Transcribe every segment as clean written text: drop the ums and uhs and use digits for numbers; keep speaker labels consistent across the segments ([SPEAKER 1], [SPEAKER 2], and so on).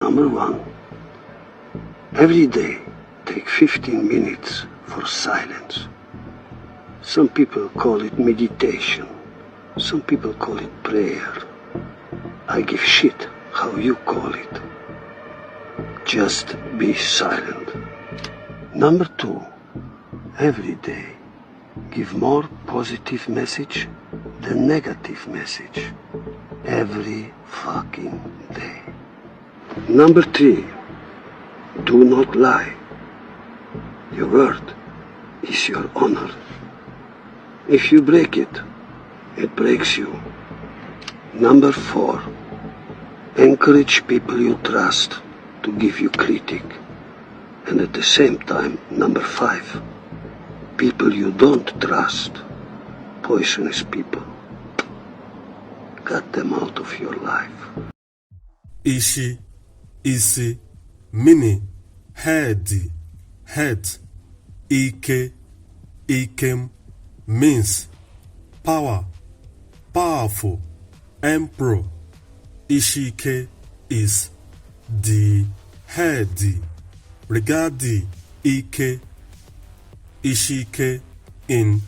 [SPEAKER 1] Number one, every day take 15 minutes for silence. Some people call it meditation. Some people call it prayer. I give shit how you call it. Just be silent. Number two, every day give more positive message than negative message. Every fucking day. Number three, do not lie. Your word is your honor. If you break it, it breaks you. Number four, encourage people you trust to give you critique. And at the same time, number five, people you don't trust, poisonous people, cut them out of your life.
[SPEAKER 2] Ishi, isi, mini, head, Ike, ikem, means, power, powerful, emperor. Ishike is the head. Regarding Ike, Ishike in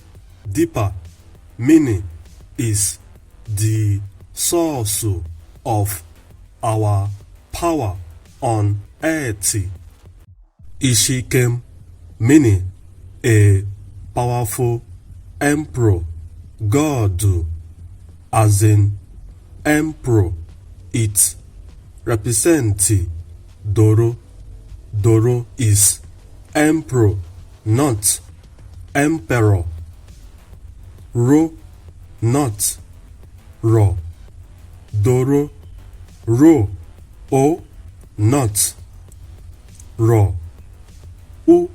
[SPEAKER 2] deeper meaning is the source of our power on earth. Ishikem meaning a powerful emperor, God, as in emperor. It represents Doro. Doro is emperor, not emperor. Ro, not ro. Doro, ro. O, not ro. U.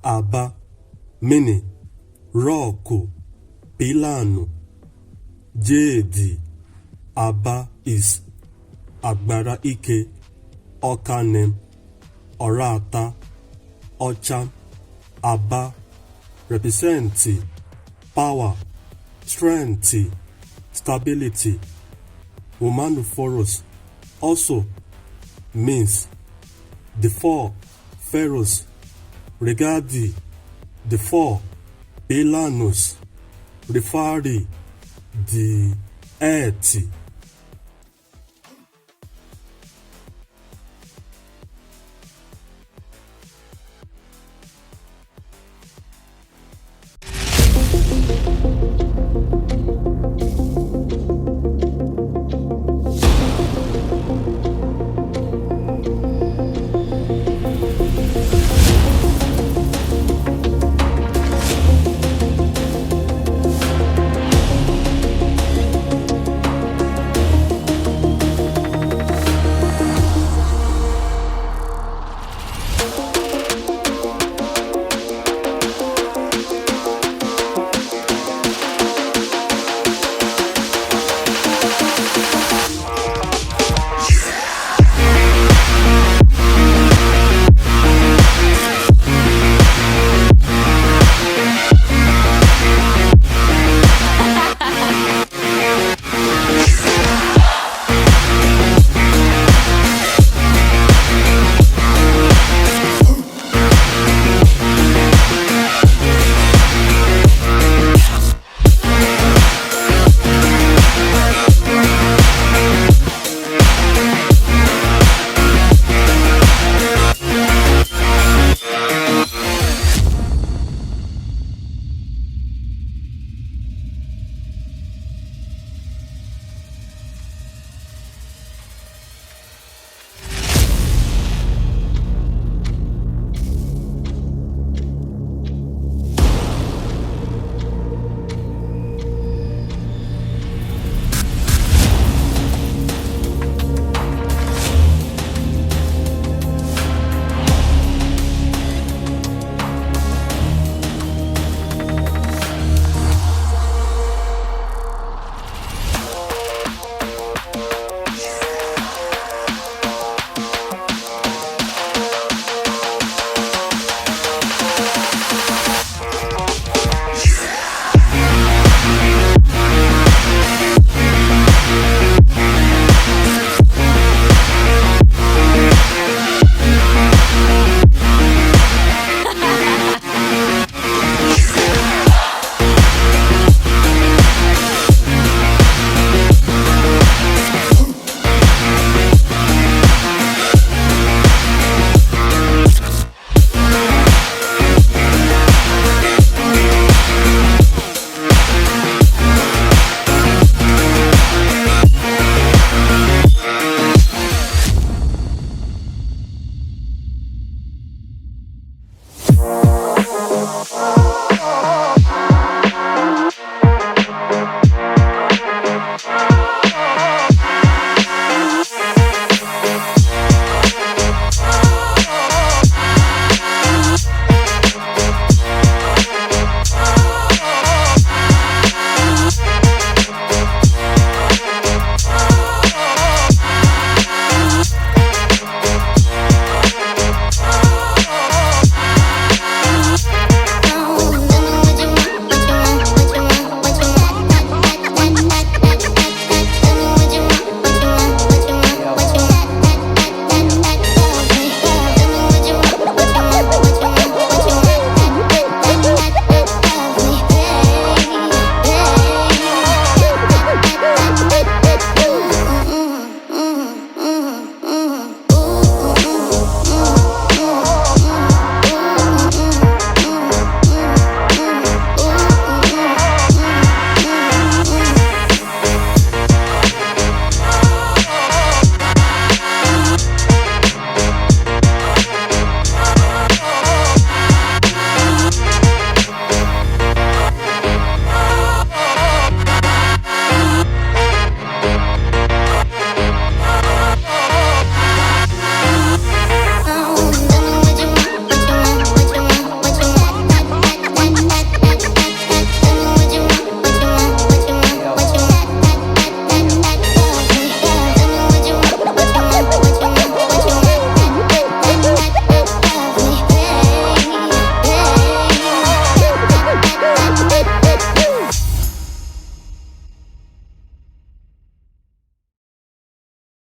[SPEAKER 2] Aba, mini, roku, pilano. Jedi, Aba is Agbara Ike, Ukanem Urattah Ucham. Aba represents power, strength, stability. Womanophoros also means the four pharaohs. Regarding the four Pilanos, referring the earth